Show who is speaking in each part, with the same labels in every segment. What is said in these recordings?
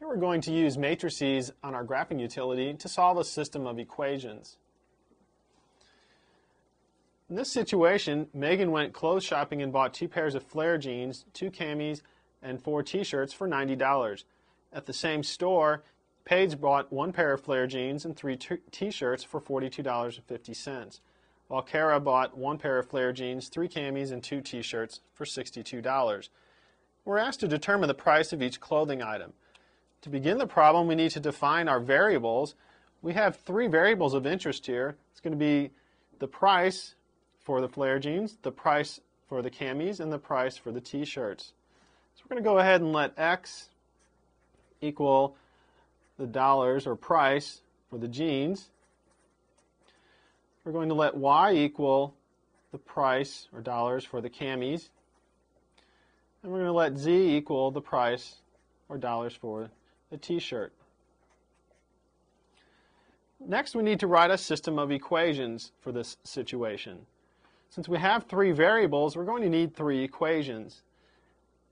Speaker 1: Here we're going to use matrices on our graphing utility to solve a system of equations. In this situation, Megan went clothes shopping and bought 2 pairs of flare jeans, 2 camis, and 4 t-shirts for $90. At the same store, Paige bought 1 pair of flare jeans and 3 t-shirts for $42.50, while Kara bought 1 pair of flare jeans, 3 camis, and 2 t-shirts for $62. We're asked to determine the price of each clothing item. To begin the problem, we need to define our variables. We have 3 variables of interest here. It's going to be the price for the flare jeans, the price for the camis, and the price for the t-shirts. So we're going to go ahead and let x equal the dollars or price for the jeans. We're going to let y equal the price or dollars for the camis. And we're going to let z equal the price or dollars for the t-shirt. Next, we need to write a system of equations for this situation. Since we have 3 variables, we're going to need 3 equations.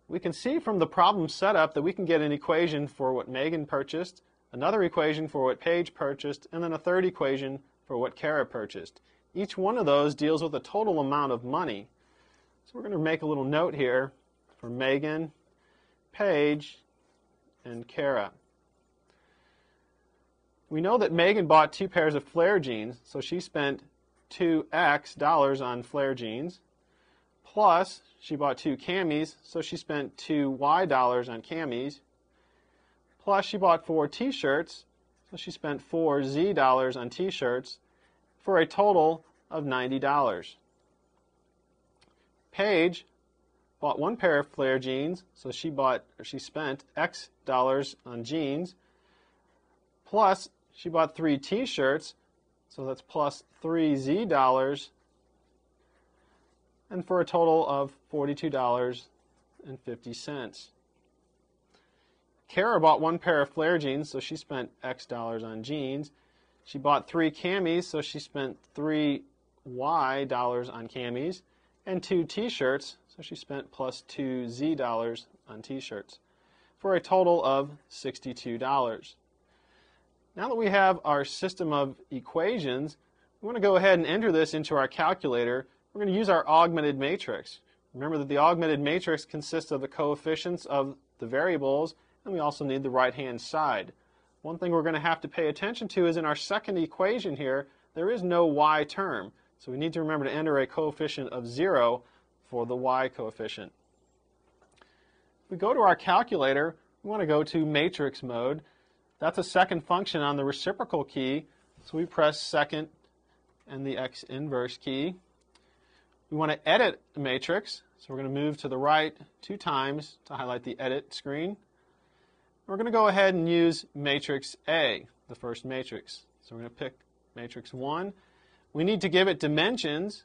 Speaker 1: We can see from the problem setup that we can get an equation for what Megan purchased, another equation for what Paige purchased, and then a third equation for what Kara purchased. Each one of those deals with a total amount of money. So we're going to make a little note here for Megan, Paige, and Kara. We know that Megan bought 2 pairs of flare jeans, so she spent $2 on flare jeans, plus she bought 2 camis, so she spent $2 on camis, plus she bought 4 t-shirts, so she spent $4 on t-shirts, for a total of $90. Paige bought 1 pair of flare jeans, so she spent X dollars on jeans, plus she bought 3 t-shirts, so that's plus $3 and for a total of $42.50. Kara bought 1 pair of flare jeans, so she spent X dollars on jeans. She bought 3 camis, so she spent $3 on camis, and 2 t-shirts, so she spent plus $2 on t-shirts, for a total of $62. Now that we have our system of equations, we want to go ahead and enter this into our calculator. We're going to use our augmented matrix. Remember that the augmented matrix consists of the coefficients of the variables, and we also need the right-hand side. One thing we're going to have to pay attention to is in our second equation here, there is no y term. So we need to remember to enter a coefficient of 0 for the y coefficient. If we go to our calculator, we want to go to matrix mode. That's a second function on the reciprocal key, so we press second and the x inverse key. We want to edit a matrix, so we're going to move to the right 2 times to highlight the edit screen. We're going to go ahead and use matrix A, the first matrix. So we're going to pick matrix 1. We need to give it dimensions.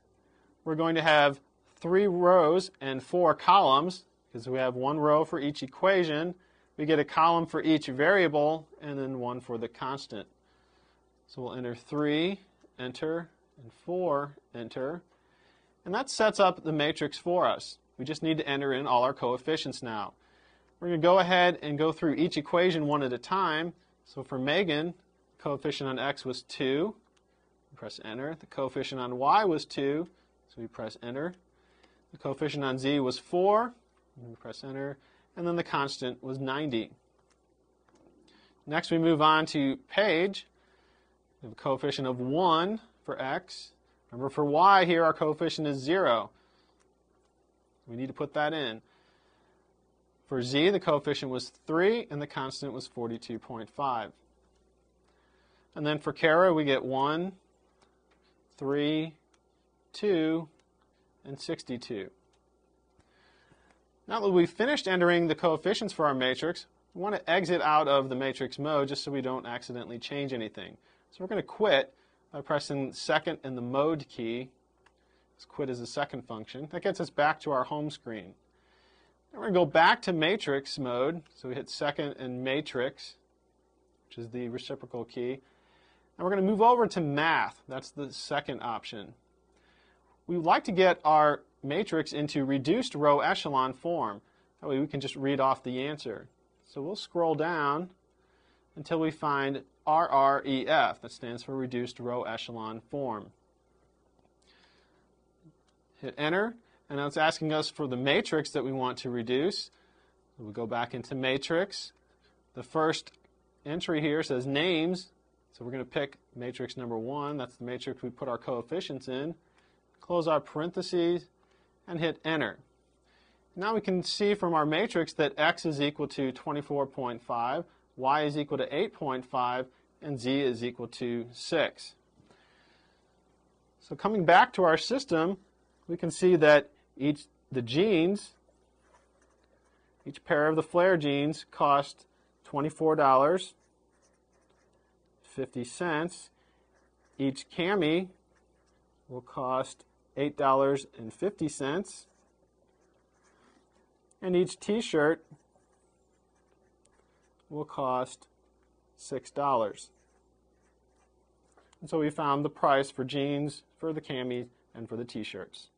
Speaker 1: We're going to have 3 rows and 4 columns, because we have 1 row for each equation. We get a column for each variable, and then 1 for the constant. So we'll enter 3, enter, and 4, enter. And that sets up the matrix for us. We just need to enter in all our coefficients now. We're going to go ahead and go through each equation one at a time. So for Megan, the coefficient on x was 2. We press enter. The coefficient on y was 2, so we press enter. The coefficient on z was 4, and we press enter. And then the constant was 90. Next we move on to Paige. We have a coefficient of 1 for x. Remember for y here our coefficient is 0. We need to put that in. For z the coefficient was 3 and the constant was 42.5. And then for Kara we get 1, 3, 2, and 62. Now that we've finished entering the coefficients for our matrix, we want to exit out of the matrix mode just so we don't accidentally change anything. So we're going to quit by pressing second and the mode key. This quit is the second function. That gets us back to our home screen. Now we're going to go back to matrix mode. So we hit second and matrix, which is the reciprocal key. And we're going to move over to math. That's the second option. We would like to get our matrix into reduced row echelon form. That way we can just read off the answer. So we'll scroll down until we find RREF. That stands for Reduced Row Echelon Form. Hit Enter, and now it's asking us for the matrix that we want to reduce. So we go back into Matrix. The first entry here says Names, so we're going to pick matrix number 1. That's the matrix we put our coefficients in. Close our parentheses and hit Enter. Now we can see from our matrix that x is equal to 24.5, y is equal to 8.5, and z is equal to 6. So coming back to our system, we can see that each pair of the flare genes cost $24.50. Each cami will cost $8.50. And each t-shirt will cost $6. And so we found the price for jeans, for the camis, and for the t-shirts.